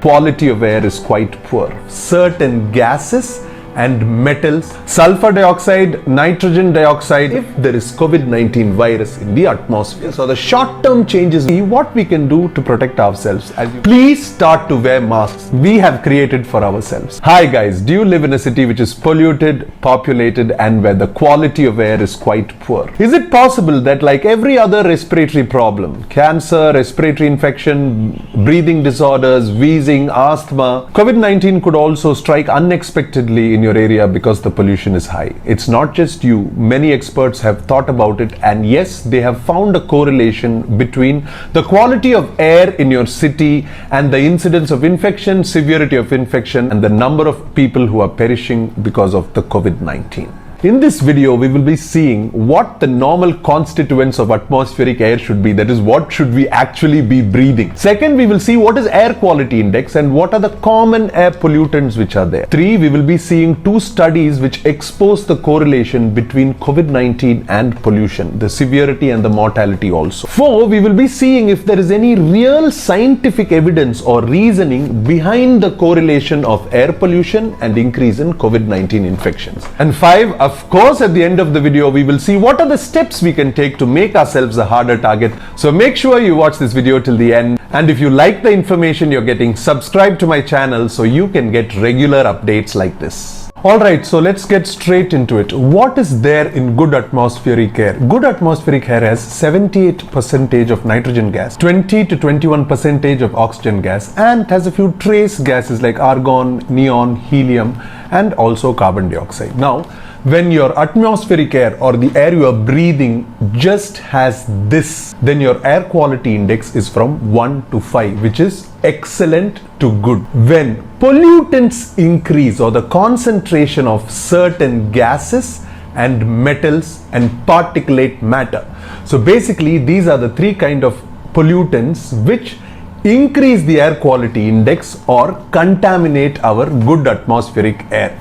quality of air is quite poor. Certain gases and metals, sulfur dioxide, nitrogen dioxide, if there is COVID-19 virus in the atmosphere. So the short-term changes, what we can do to protect ourselves. Please start to wear masks we have created for ourselves. Hi guys, do you live in a city which is polluted, populated, and where the quality of air is quite poor? Is it possible that like every other respiratory problem, cancer, respiratory infection, breathing disorders, wheezing, asthma, COVID-19 could also strike unexpectedly in your area because the pollution is high? It's not just you. Many experts have thought about it, and yes, they have found a correlation between the quality of air in your city and the incidence of infection, severity of infection, and the number of people who are perishing because of the COVID-19. In this video, we will be seeing what the normal constituents of atmospheric air should be. That is, what should we actually be breathing. Second, we will see what is air quality index and what are the common air pollutants which are there. Three, we will be seeing two studies which expose the correlation between COVID-19 and pollution, the severity and the mortality also. Four, we will be seeing if there is any real scientific evidence or reasoning behind the correlation of air pollution and increase in COVID-19 infections. And five, of course, at the end of the video, we will see what are the steps we can take to make ourselves a harder target. So make sure you watch this video till the end. And if you like the information you're getting, subscribe to my channel so you can get regular updates like this. Alright, so let's get straight into it. What is there in good atmospheric air? Good atmospheric air has 78% of nitrogen gas, 20 to 21% of oxygen gas, and has a few trace gases like argon, neon, helium, and also carbon dioxide. Now, when your atmospheric air or the air you are breathing just has this, then your air quality index is from 1 to 5, which is excellent to good. When pollutants increase or the concentration of certain gases and metals and particulate matter. So basically, these are the three kind of pollutants which increase the air quality index or contaminate our good atmospheric air.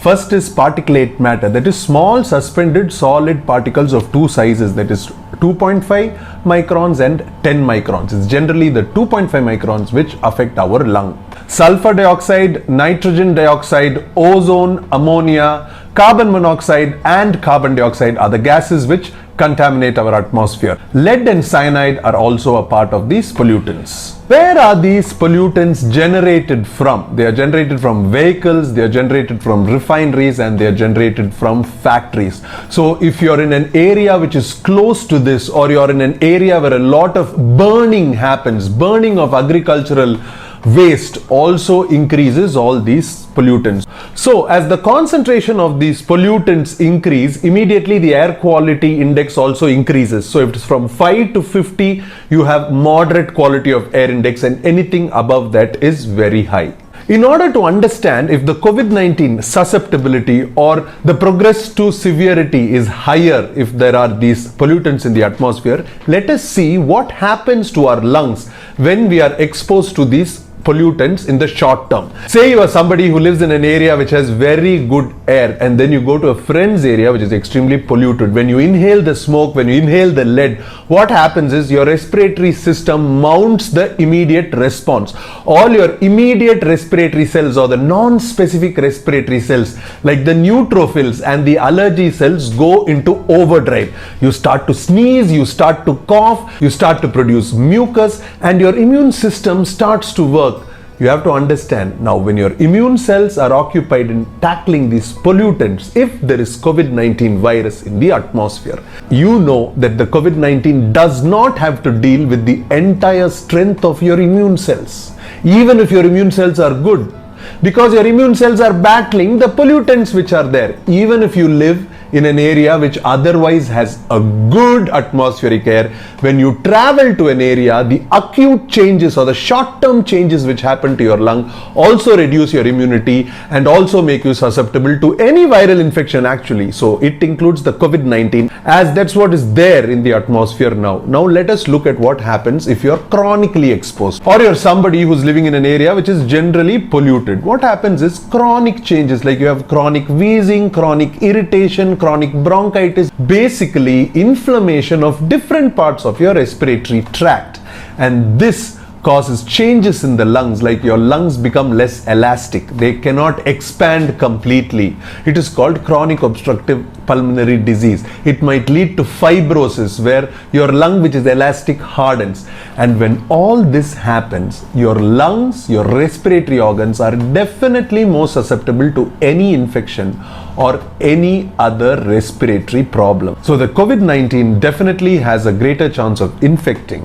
First is particulate matter, that is small suspended solid particles of two sizes, that is 2.5 microns and 10 microns. It's generally the 2.5 microns which affect our lung. Sulfur dioxide, nitrogen dioxide, ozone, ammonia, carbon monoxide and carbon dioxide are the gases which contaminate our atmosphere. Lead and cyanide are also a part of these pollutants. Where are these pollutants generated from? They are generated from vehicles, they are generated from refineries, and they are generated from factories. So if you're in an area which is close to this, or you're in an area where a lot of burning happens, burning of agricultural waste also increases all these pollutants. So as the concentration of these pollutants increase, immediately the air quality index also increases. So if it's from 5 to 50, you have moderate quality of air index, and anything above that is very high. In order to understand if the COVID-19 susceptibility or the progress to severity is higher if there are these pollutants in the atmosphere, let us see what happens to our lungs when we are exposed to these pollutants in the short term. Say you are somebody who lives in an area which has very good air, and then you go to a friend's area which is extremely polluted. When you inhale the smoke, when you inhale the lead, what happens is your respiratory system mounts the immediate response. All your immediate respiratory cells or the non-specific respiratory cells like the neutrophils and the allergy cells go into overdrive. You start to sneeze, you start to cough, you start to produce mucus, and your immune system starts to work. You have to understand now, when your immune cells are occupied in tackling these pollutants, if there is COVID-19 virus in the atmosphere, you know that the COVID-19 does not have to deal with the entire strength of your immune cells, even if your immune cells are good, because your immune cells are battling the pollutants which are there. Even if you live in an area which otherwise has a good atmospheric air, when you travel to an area, the acute changes or the short-term changes which happen to your lung also reduce your immunity and also make you susceptible to any viral infection actually. So it includes the COVID-19, as that's what is there in the atmosphere now. Now let us look at what happens if you're chronically exposed, or you're somebody who's living in an area which is generally polluted. What happens is chronic changes, like you have chronic wheezing, chronic irritation, chronic bronchitis, basically inflammation of different parts of your respiratory tract, and this causes changes in the lungs, like your lungs become less elastic. They cannot expand completely. It is called chronic obstructive pulmonary disease. It might lead to fibrosis, where your lung, which is elastic, hardens. And when all this happens, your lungs, your respiratory organs are definitely more susceptible to any infection or any other respiratory problem. So the COVID-19 definitely has a greater chance of infecting,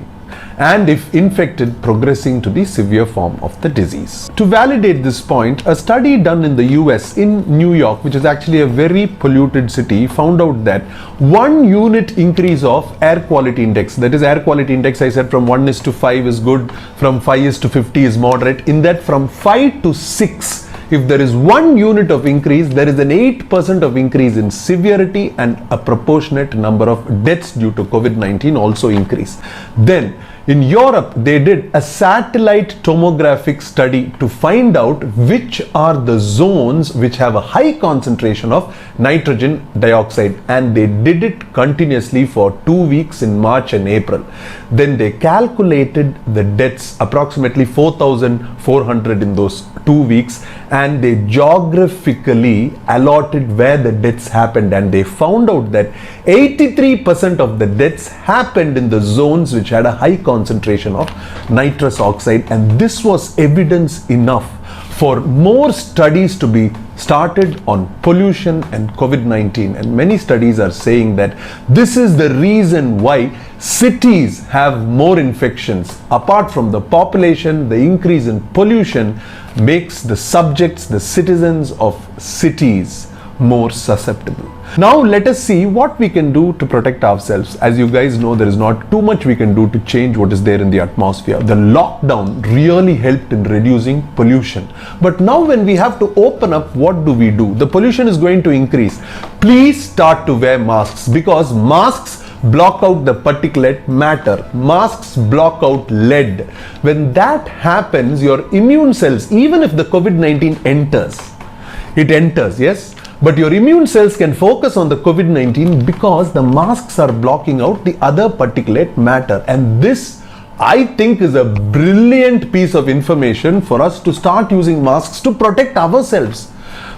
and if infected, progressing to the severe form of the disease. To validate this point, a study done in the US, in New York, which is actually a very polluted city, found out that 1 unit increase of air quality index, that is air quality index, I said from 1:5 is good, from 5:50 is moderate, in that from 5 to 6, if there is 1 unit of increase, there is an 8% of increase in severity, and a proportionate number of deaths due to COVID-19 also increase. Then in Europe, they did a satellite tomographic study to find out which are the zones which have a high concentration of nitrogen dioxide, and they did it continuously for 2 weeks in March and April. Then they calculated the deaths, approximately 4,400 in those 2 weeks, and they geographically allotted where the deaths happened, and they found out that 83% of the deaths happened in the zones which had a high concentration of nitrous oxide. And this was evidence enough for more studies to be started on pollution and COVID-19. And many studies are saying that this is the reason why cities have more infections. Apart from the population, the increase in pollution makes the subjects, the citizens of cities, more susceptible. Now let us see what we can do to protect ourselves. As you guys know, there is not too much we can do to change what is there in the atmosphere. The lockdown really helped in reducing pollution. But now when we have to open up, what do? The pollution is going to increase. Please start to wear masks, because masks block out the particulate matter. Masks block out lead. When that happens, your immune cells, even if the COVID-19 enters, it enters, yes? But your immune cells can focus on the COVID-19 because the masks are blocking out the other particulate matter. And this, I think, is a brilliant piece of information for us to start using masks to protect ourselves.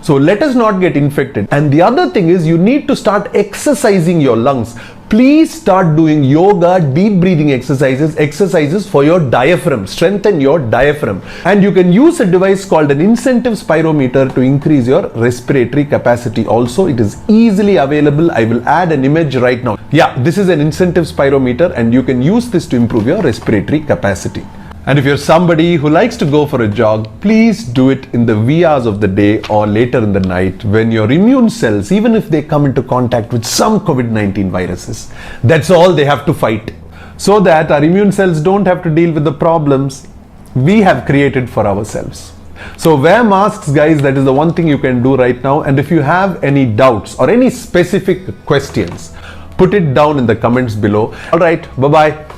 So let us not get infected. And the other thing is, you need to start exercising your lungs. Please start doing yoga, deep breathing exercises for your diaphragm. Strengthen your diaphragm. And you can use a device called an incentive spirometer to increase your respiratory capacity. Also, it is easily available. I will add an image right now. Yeah, this is an incentive spirometer, and you can use this to improve your respiratory capacity. And if you're somebody who likes to go for a jog, please do it in the wee hours of the day or later in the night, when your immune cells, even if they come into contact with some COVID-19 viruses, that's all they have to fight, so that our immune cells don't have to deal with the problems we have created for ourselves. So wear masks, guys. That is the one thing you can do right now. And if you have any doubts or any specific questions, put it down in the comments below. All right, bye-bye.